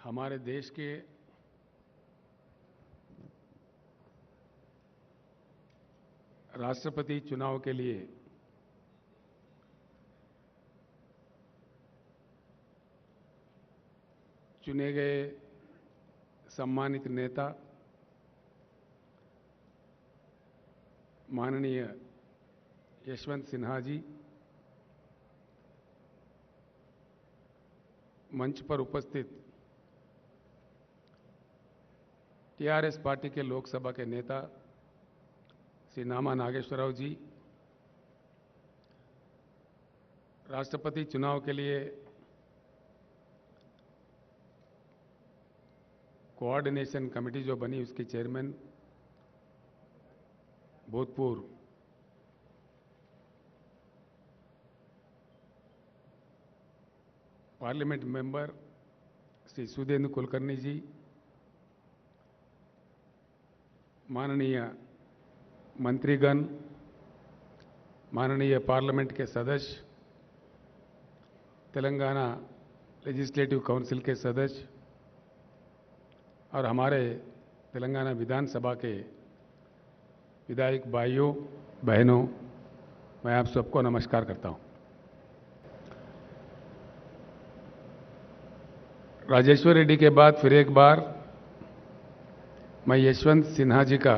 हमारे देश के राष्ट्रपति चुनाव के लिए चुने गए सम्मानित नेता माननीय यशवंत सिन्हा जी, मंच पर उपस्थित टीआरएस पार्टी के लोकसभा के नेता श्री नामा नागेश्वरराव जी, राष्ट्रपति चुनाव के लिए कोऑर्डिनेशन कमेटी जो बनी उसके चेयरमैन भूतपूर्व पार्लियामेंट मेंबर श्री सुधींद्र कुलकर्णी जी, माननीय मंत्रीगण, माननीय पार्लियामेंट के सदस्य, तेलंगाना लेजिस्लेटिव काउंसिल के सदस्य और हमारे तेलंगाना विधानसभा के विधायक भाइयों बहनों, मैं आप सबको नमस्कार करता हूं। राजेश्वर रेड्डी के बाद फिर एक बार मैं यशवंत सिन्हा जी का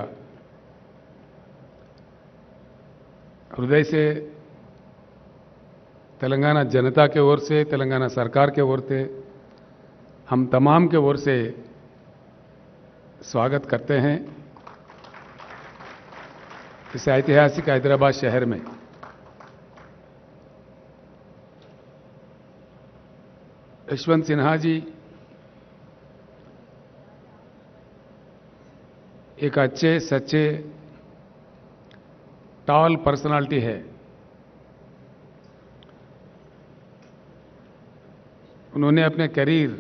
हृदय से तेलंगाना जनता के ओर से, तेलंगाना सरकार के ओर से, हम तमाम के ओर से स्वागत करते हैं इस ऐतिहासिक हैदराबाद शहर में। यशवंत सिन्हा जी एक अच्छे सच्चे टॉल पर्सनालिटी है। उन्होंने अपने करियर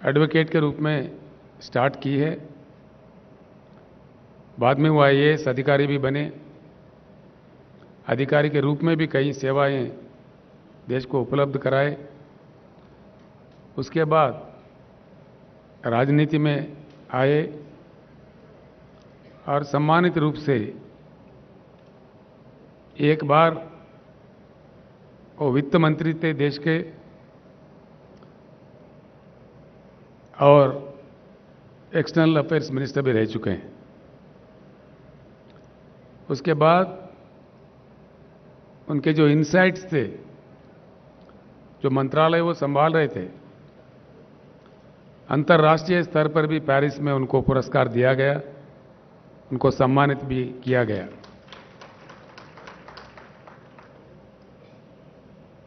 एडवोकेट के रूप में स्टार्ट की है, बाद में वो आईएएस अधिकारी भी बने, अधिकारी के रूप में भी कई सेवाएं देश को उपलब्ध कराए। उसके बाद राजनीति में आए और सम्मानित रूप से एक बार वो वित्त मंत्री थे देश के और एक्सटर्नल अफेयर्स मिनिस्टर भी रह चुके हैं। उसके बाद उनके जो इनसाइट्स थे, जो मंत्रालय वो संभाल रहे थे, अंतर्राष्ट्रीय स्तर पर भी पेरिस में उनको पुरस्कार दिया गया, उनको सम्मानित भी किया गया।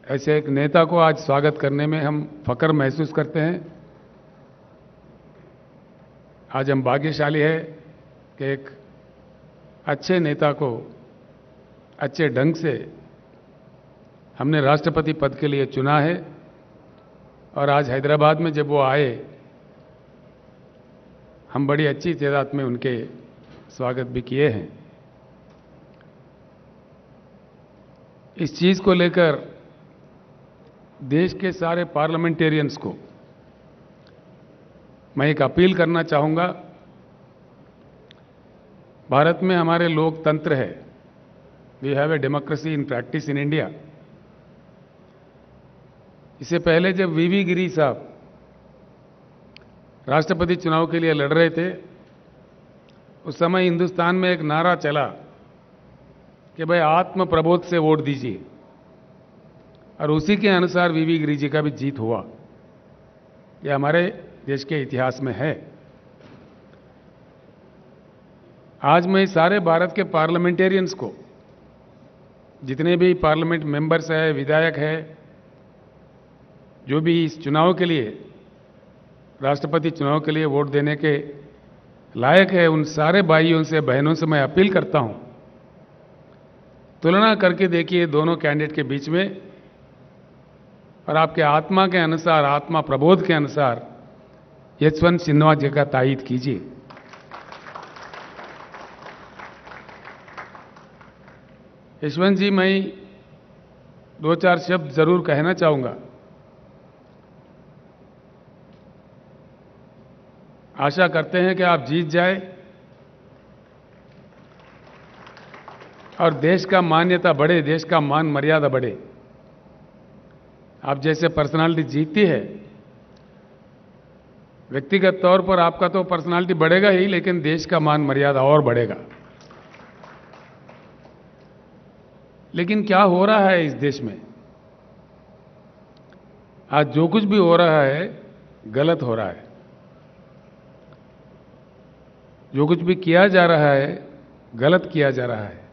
ऐसे एक नेता को आज स्वागत करने में हम फख्र महसूस करते हैं। आज हम भाग्यशाली है कि एक अच्छे नेता को अच्छे ढंग से हमने राष्ट्रपति पद के लिए चुना है और आज हैदराबाद में जब वो आए, हम बड़ी अच्छी तादाद में उनके स्वागत भी किए हैं। इस चीज को लेकर देश के सारे पार्लियामेंटेरियंस को मैं एक अपील करना चाहूंगा। भारत में हमारे लोकतंत्र है, we have a democracy in practice in India. इससे पहले जब वीवी गिरी साहब राष्ट्रपति चुनाव के लिए लड़ रहे थे, उस समय हिंदुस्तान में एक नारा चला कि भाई आत्म प्रबोध से वोट दीजिए, और उसी के अनुसार वीवी गिरी जी का भी जीत हुआ। यह हमारे देश के इतिहास में है। आज मैं सारे भारत के पार्लियामेंटेरियंस को, जितने भी पार्लियामेंट मेंबर्स हैं, विधायक हैं, जो भी इस चुनाव के लिए, राष्ट्रपति चुनाव के लिए वोट देने के लायक है, उन सारे भाइयों से बहनों से मैं अपील करता हूं, तुलना करके देखिए दोनों कैंडिडेट के बीच में और आपके आत्मा के अनुसार, आत्मा प्रबोध के अनुसार यशवंत सिन्हा जी का तायीद कीजिए। यशवंत जी, मैं दो चार शब्द जरूर कहना चाहूंगा। आशा करते हैं कि आप जीत जाए और देश का मान्यता बढ़े, देश का मान मर्यादा बढ़े। आप जैसे पर्सनालिटी जीतती है, व्यक्तिगत तौर पर आपका तो पर्सनालिटी बढ़ेगा ही, लेकिन देश का मान मर्यादा और बढ़ेगा। लेकिन क्या हो रहा है इस देश में? आज जो कुछ भी हो रहा है गलत हो रहा है। जो कुछ भी किया जा रहा है गलत किया जा रहा है।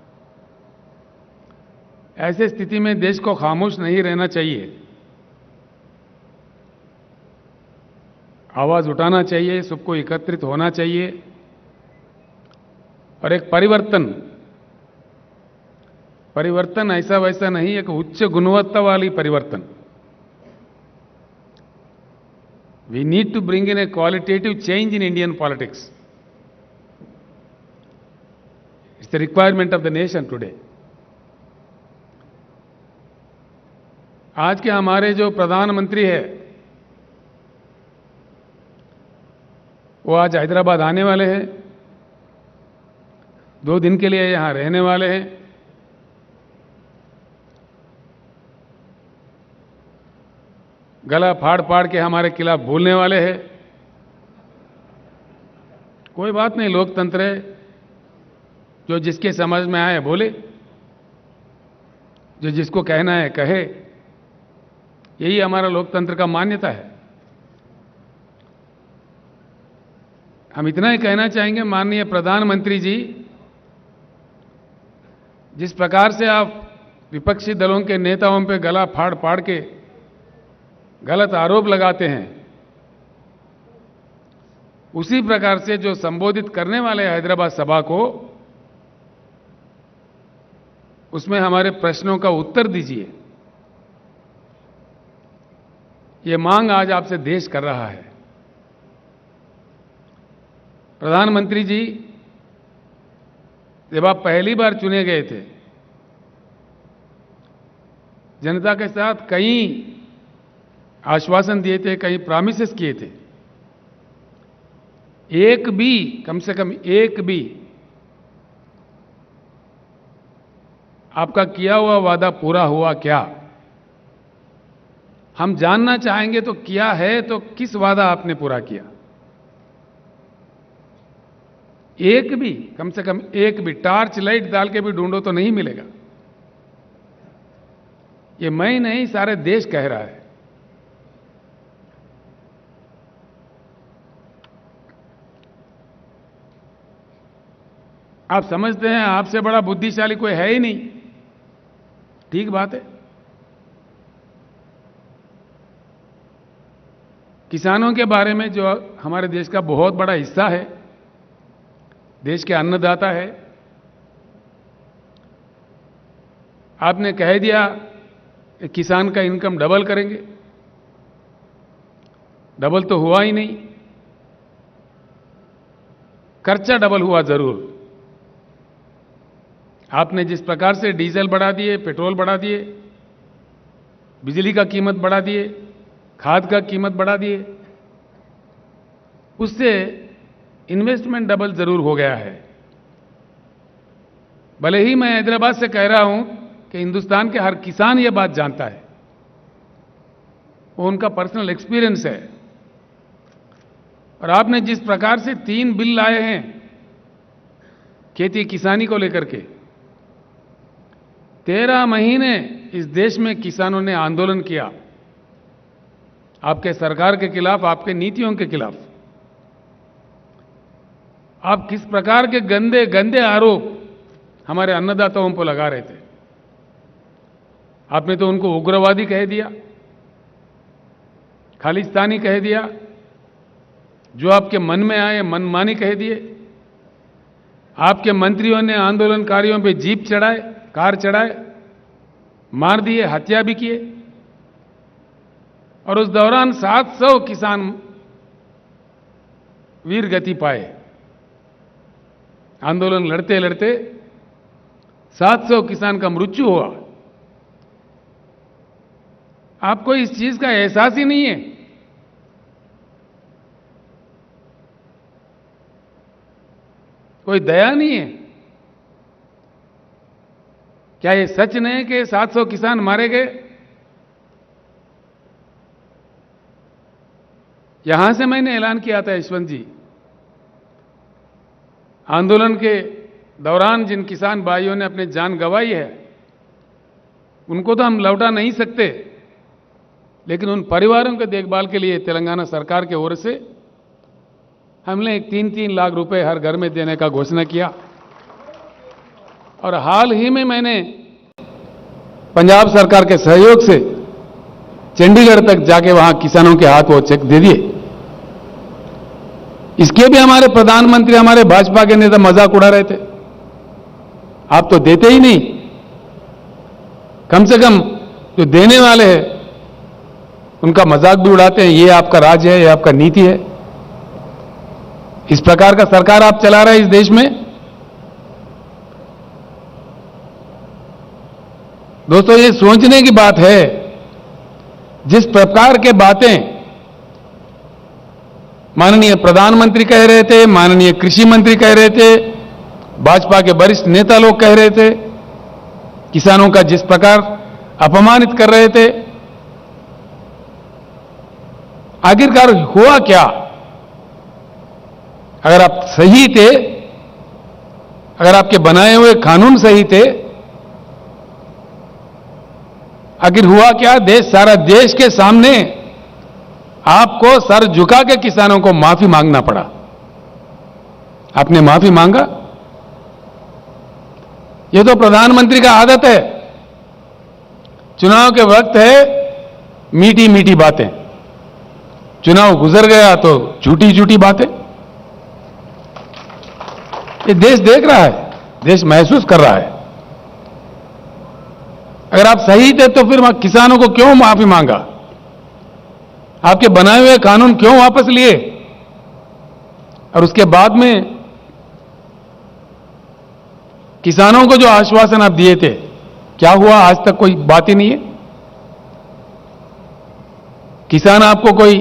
ऐसी स्थिति में देश को खामोश नहीं रहना चाहिए, आवाज उठाना चाहिए, सबको एकत्रित होना चाहिए और एक परिवर्तन ऐसा वैसा नहीं, एक उच्च गुणवत्ता वाली परिवर्तन। We need to bring in a qualitative change in Indian politics. It's the requirement of the nation today. आज के हमारे जो प्रधानमंत्री है वो आज हैदराबाद आने वाले हैं, 2 दिन के लिए यहां रहने वाले हैं। गला फाड़ फाड़ के हमारे खिलाफ बोलने वाले हैं। कोई बात नहीं, लोकतंत्र है, जो जिसके समझ में आए बोले, जो जिसको कहना है कहे। यही हमारा लोकतंत्र का मान्यता है। हम इतना ही कहना चाहेंगे, माननीय प्रधानमंत्री जी, जिस प्रकार से आप विपक्षी दलों के नेताओं पे गला फाड़ फाड़ के गलत आरोप लगाते हैं, उसी प्रकार से जो संबोधित करने वाले हैदराबाद सभा को, उसमें हमारे प्रश्नों का उत्तर दीजिए। ये मांग आज आपसे देश कर रहा है। प्रधानमंत्री जी, जब आप पहली बार चुने गए थे, जनता के साथ कई आश्वासन दिए थे, कई प्रॉमिसेस किए थे। एक भी, कम से कम एक भी आपका किया हुआ वादा पूरा हुआ क्या? हम जानना चाहेंगे तो किया है तो किस वादा आपने पूरा किया? एक भी, कम से कम एक भी टार्च लाइट डाल के भी ढूंढो तो नहीं मिलेगा। ये मैं नहीं, सारे देश कह रहा है। आप समझते हैं आपसे बड़ा बुद्धिशाली कोई है ही नहीं। ठीक बात है। किसानों के बारे में, जो हमारे देश का बहुत बड़ा हिस्सा है, देश के अन्नदाता है, आपने कह दिया कि किसान का इनकम डबल करेंगे। डबल तो हुआ ही नहीं, खर्चा डबल हुआ जरूर। आपने जिस प्रकार से डीजल बढ़ा दिए, पेट्रोल बढ़ा दिए, बिजली का कीमत बढ़ा दिए, खाद का कीमत बढ़ा दिए, उससे इन्वेस्टमेंट डबल जरूर हो गया है। भले ही मैं हैदराबाद से कह रहा हूं कि हिंदुस्तान के हर किसान ये बात जानता है, वो उनका पर्सनल एक्सपीरियंस है। और आपने जिस प्रकार से 3 बिल लाए हैं खेती किसानी को लेकर के, 13 महीने इस देश में किसानों ने आंदोलन किया, आपके सरकार के खिलाफ, आपके नीतियों के खिलाफ। आप किस प्रकार के गंदे गंदे आरोप हमारे अन्नदाताओं पर लगा रहे थे। आपने तो उनको उग्रवादी कह दिया, खालिस्तानी कह दिया, जो आपके मन में आए मनमानी कह दिए। आपके मंत्रियों ने आंदोलनकारियों पे जीप चढ़ाए, कार चढ़ाए, मार दिए, हत्या भी किए। और उस दौरान 700 किसान वीर गति पाए। आंदोलन लड़ते लड़ते 700 किसान का मृत्यु हुआ। आपको इस चीज का एहसास ही नहीं है। कोई दया नहीं है? क्या ये सच नहीं है कि 700 किसान मारे गए? यहां से मैंने ऐलान किया था यशवंत जी, आंदोलन के दौरान जिन किसान भाइयों ने अपनी जान गंवाई है उनको तो हम लौटा नहीं सकते, लेकिन उन परिवारों के देखभाल के लिए तेलंगाना सरकार की ओर से हमने 3-3 लाख रुपए हर घर में देने का घोषणा किया। और हाल ही में मैंने पंजाब सरकार के सहयोग से चंडीगढ़ तक जाके वहां किसानों के हाथ वो चेक दे दिए। इसके भी हमारे प्रधानमंत्री, हमारे भाजपा के नेता मजाक उड़ा रहे थे, आप तो देते ही नहीं, कम से कम जो देने वाले हैं उनका मजाक भी उड़ाते हैं, ये आपका राज है, ये आपका नीति है। इस प्रकार का सरकार आप चला रहे हैं इस देश में। दोस्तों, ये सोचने की बात है, जिस प्रकार के बातें माननीय प्रधानमंत्री कह रहे थे, माननीय कृषि मंत्री कह रहे थे, भाजपा के वरिष्ठ नेता लोग कह रहे थे, किसानों का जिस प्रकार अपमानित कर रहे थे, आखिरकार हुआ क्या? अगर आप सही थे, अगर आपके बनाए हुए कानून सही थे, आखिर हुआ क्या? सारा देश के सामने आपको सर झुका के किसानों को माफी मांगना पड़ा। आपने माफी मांगा? यह तो प्रधानमंत्री का आदत है, चुनाव के वक्त है मीठी मीठी बातें, चुनाव गुजर गया तो झूठी झूठी बातें। ये देश देख रहा है, देश महसूस कर रहा है। अगर आप सही थे तो फिर किसानों को क्यों माफी मांगा? आपके बनाए हुए कानून क्यों वापस लिए? और उसके बाद में किसानों को जो आश्वासन आप दिए थे, क्या हुआ? आज तक कोई बात ही नहीं है। किसान आपको कोई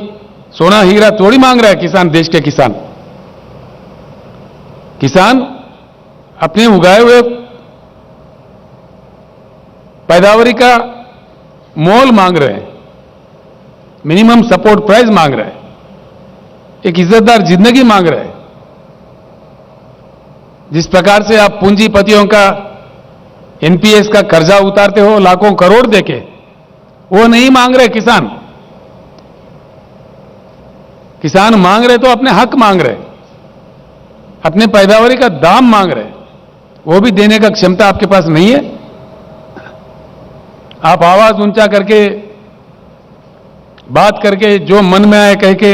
सोना हीरा थोड़ी मांग रहा है। किसान, देश के किसान, किसान अपने उगाए हुए पैदावारी का मोल मांग रहे हैं, मिनिमम सपोर्ट प्राइस मांग रहे हैं, एक इज्जतदार जिंदगी मांग रहे हैं। जिस प्रकार से आप पूंजीपतियों का एनपीएस का कर्जा उतारते हो लाखों करोड़ देके, वो नहीं मांग रहे किसान। किसान मांग रहे तो अपने हक मांग रहे, अपने पैदावारी का दाम मांग रहे, वो भी देने का क्षमता आपके पास नहीं है। आप आवाज ऊंचा करके, बात करके, जो मन में आए कह के